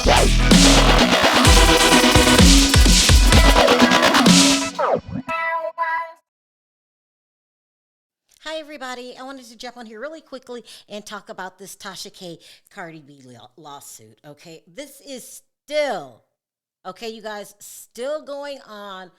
Hi, everybody. I wanted to jump on here really quickly and talk about this Tasha K. Cardi B lawsuit. Okay, this is still, okay, you guys, still going on.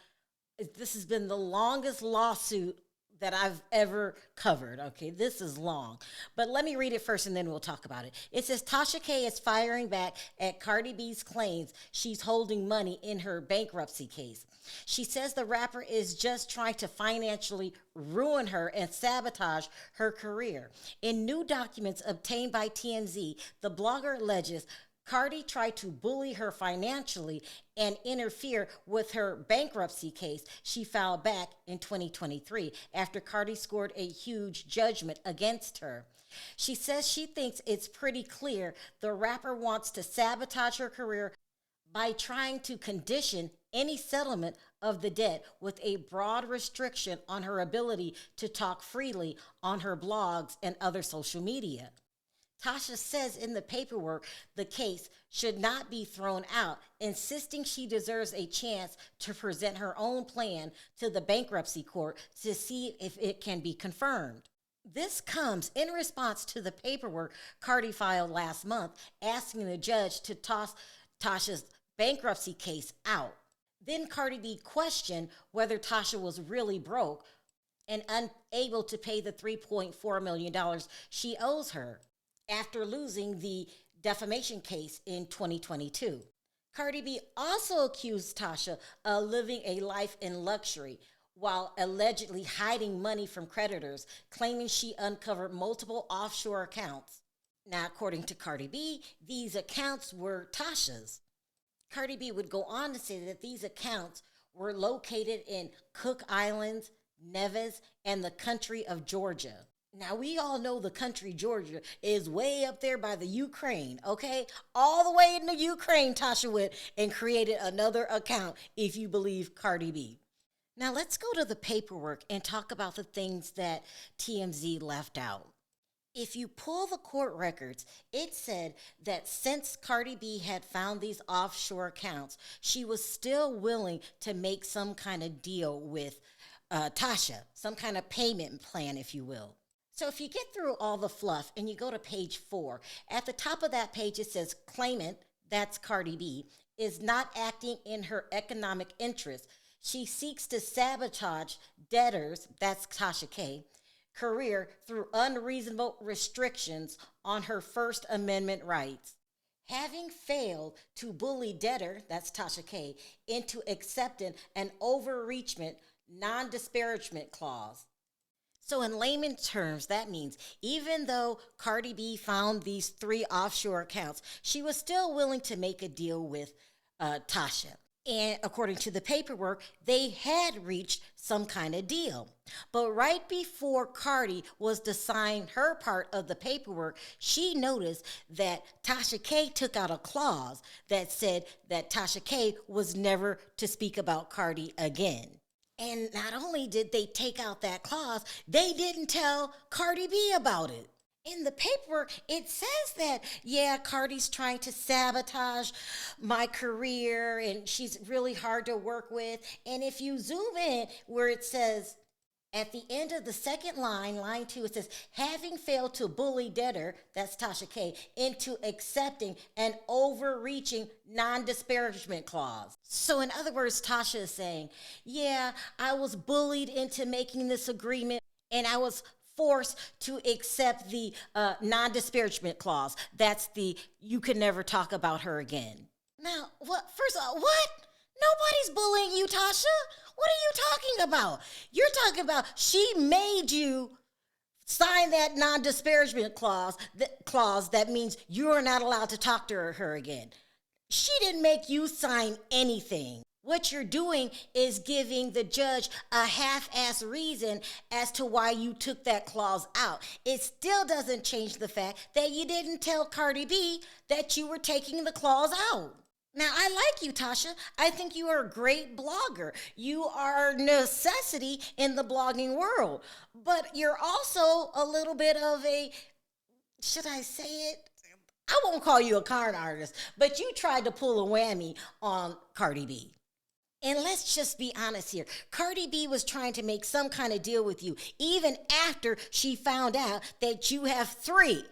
This has been the longest lawsuit that I've ever covered. Okay, this is long. But let me read it first and then we'll talk about it. It says Tasha K is firing back at Cardi B's claims she's holding money in her bankruptcy case. She says the rapper is just trying to financially ruin her and sabotage her career. In new documents obtained by TMZ, the blogger alleges Cardi tried to bully her financially and interfere with her bankruptcy case she filed back in 2023 after Cardi scored a huge judgment against her. She says she thinks it's pretty clear the rapper wants to sabotage her career by trying to condition any settlement of the debt with a broad restriction on her ability to talk freely on her blogs and other social media. Tasha says in the paperwork the case should not be thrown out, insisting she deserves a chance to present her own plan to the bankruptcy court to see if it can be confirmed. This comes in response to the paperwork Cardi filed last month asking the judge to toss Tasha's bankruptcy case out. Then Cardi B questioned whether Tasha was really broke and unable to pay the $3.4 million she owes her after losing the defamation case in 2022. Cardi B also accused Tasha of living a life in luxury while allegedly hiding money from creditors, claiming she uncovered multiple offshore accounts. Now, according to Cardi B, these accounts were Tasha's. Cardi B would go on to say that these accounts were located in Cook Islands, Nevis, and the country of Georgia. Now, we all know the country Georgia is way up there by the Ukraine, okay? All the way in the Ukraine, Tasha went and created another account, if you believe Cardi B. Now, let's go to the paperwork and talk about the things that TMZ left out. If you pull the court records, it said that since Cardi B had found these offshore accounts, she was still willing to make some kind of deal with Tasha, some kind of payment plan, if you will. So if you get through all the fluff and you go to page 4, at the top of that page it says claimant, that's Cardi B, is not acting in her economic interest. She seeks to sabotage debtors, that's Tasha K, career through unreasonable restrictions on her First Amendment rights. Having failed to bully debtor, that's Tasha K, into accepting an overreachment non-disparagement clause. So in layman terms, that means even though Cardi B found these 3 offshore accounts, she was still willing to make a deal with Tasha. And according to the paperwork, they had reached some kind of deal. But right before Cardi was to sign her part of the paperwork, she noticed that Tasha K took out a clause that said that Tasha K was never to speak about Cardi again. And not only did they take out that clause, they didn't tell Cardi B about it. In the paperwork, it says that, yeah, Cardi's trying to sabotage my career and she's really hard to work with. And if you zoom in where it says, at the end of the second line, line 2, it says, having failed to bully debtor, that's Tasha K, into accepting an overreaching non-disparagement clause. So in other words, Tasha is saying, yeah, I was bullied into making this agreement and I was forced to accept the non-disparagement clause. That's the you can never talk about her again. Now, what? First of all, what? Nobody's bullying you, Tasha. What are you talking about? You're talking about she made you sign that non-disparagement clause that means you are not allowed to talk to her again. She didn't make you sign anything. What you're doing is giving the judge a half-ass reason as to why you took that clause out. It still doesn't change the fact that you didn't tell Cardi B that you were taking the clause out. Now, I like you, Tasha. I think you are a great blogger. You are a necessity in the blogging world. But you're also a little bit of a, should I say it? I won't call you a con artist, but you tried to pull a whammy on Cardi B. And let's just be honest here. Cardi B was trying to make some kind of deal with you, even after she found out that you have three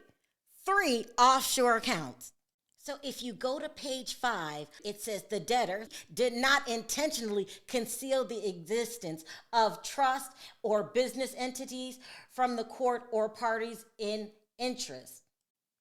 offshore accounts. So if you go to page 5, it says the debtor did not intentionally conceal the existence of trust or business entities from the court or parties in interest.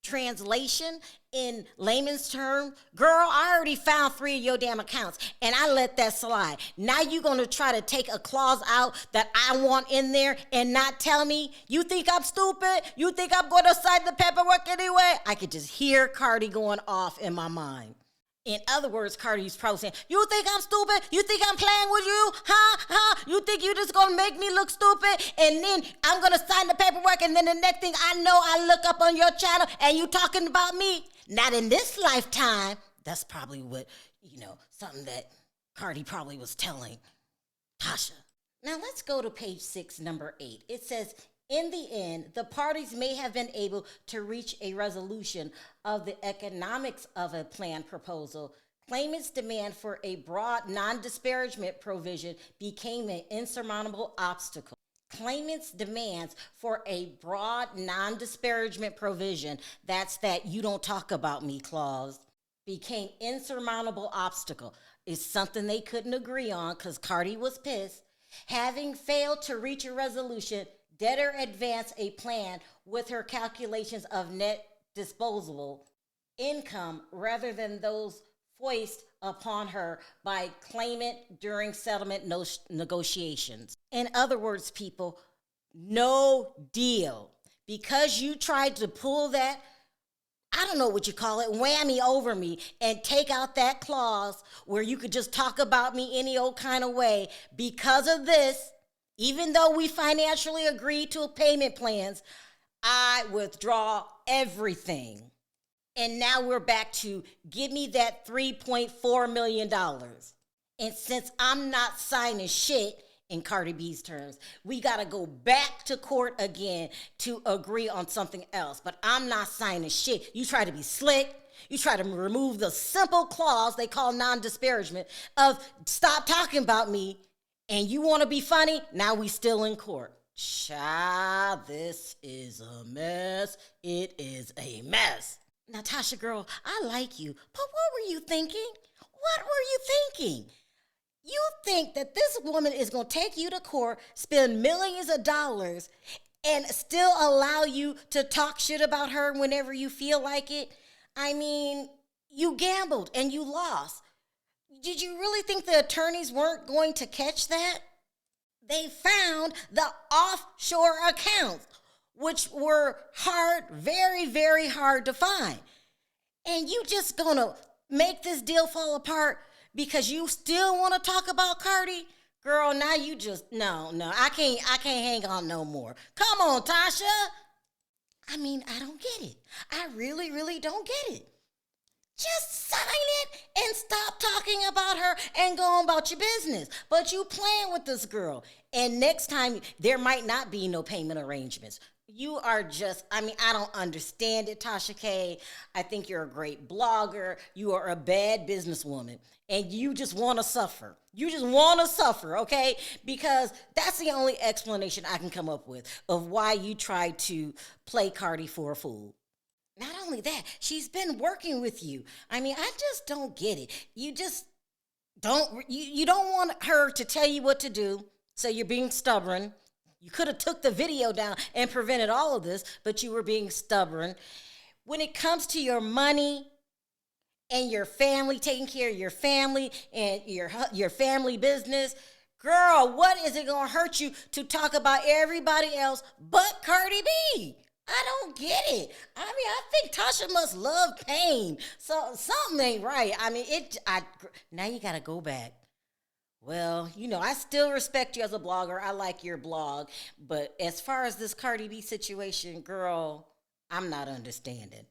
Translation in layman's terms, girl, I already found 3 of your damn accounts and I let that slide. Now you gonna try to take a clause out that I want in there and not tell me? You think I'm stupid? You think I'm gonna sign the paperwork anyway? I could just hear Cardi going off in my mind. In other words, Cardi's probably saying, you think I'm stupid? You think I'm playing with you? Huh? You think you just gonna make me look stupid? And then I'm gonna sign the paperwork and then the next thing I know, I look up on your channel and you talking about me? Not in this lifetime. That's probably what, something that Cardi probably was telling Tasha. Now let's go to page 6, number 8. It says, in the end, the parties may have been able to reach a resolution of the economics of a planned proposal. Claimants' demand for a broad non-disparagement provision became an insurmountable obstacle. Claimants' demands for a broad non-disparagement provision, that's that you don't talk about me clause, became insurmountable obstacle. It's something they couldn't agree on because Cardi was pissed. Having failed to reach a resolution, debtor advanced a plan with her calculations of net disposable income rather than those foisted upon her by claimant during settlement negotiations. In other words, people, no deal. Because you tried to pull that, I don't know what you call it, whammy over me and take out that clause where you could just talk about me any old kind of way. Because of this, even though we financially agreed to payment plans, I withdraw everything. And now we're back to give me that $3.4 million. And since I'm not signing shit, in Cardi B's terms, we got to go back to court again to agree on something else. But I'm not signing shit. You try to be slick. You try to remove the simple clause they call non-disparagement of stop talking about me. And you want to be funny? Now we still in court. Child, this is a mess. It is a mess. Natasha, girl, I like you, but what were you thinking? What were you thinking? You think that this woman is going to take you to court, spend millions of dollars, and still allow you to talk shit about her whenever you feel like it? I mean, you gambled and you lost. Did you really think the attorneys weren't going to catch that? They found the offshore accounts, which were hard, very, very hard to find. And you just gonna make this deal fall apart because you still want to talk about Cardi? Girl, now you just, no, I can't hang on no more. Come on, Tasha. I mean, I don't get it. I really, really don't get it. Just sign it and stop talking about her and go on about your business. But you playing with this girl. And next time, there might not be no payment arrangements. You are just, I don't understand it, Tasha K. I think you're a great blogger. You are a bad businesswoman. And you just want to suffer. You just want to suffer, okay? Because that's the only explanation I can come up with of why you tried to play Cardi for a fool. Not only that, she's been working with you. I just don't get it. You just don't, you don't want her to tell you what to do, so you're being stubborn. You could have took the video down and prevented all of this, but you were being stubborn. When it comes to your money and your family, taking care of your family and your family business, girl, what is it going to hurt you to talk about everybody else but Cardi B? I don't get it. I think Tasha must love pain. So something ain't right. Now you got to go back. Well, I still respect you as a blogger. I like your blog. But as far as this Cardi B situation, girl, I'm not understanding.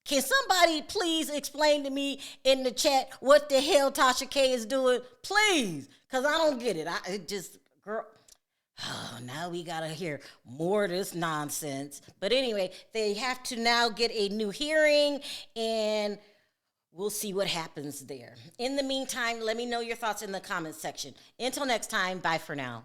Can somebody please explain to me in the chat what the hell Tasha K is doing? Please, because I don't get it. Girl, Oh, now we gotta hear more of this nonsense. But anyway, they have to now get a new hearing, and we'll see what happens there. In the meantime, let me know your thoughts in the comments section. Until next time, bye for now.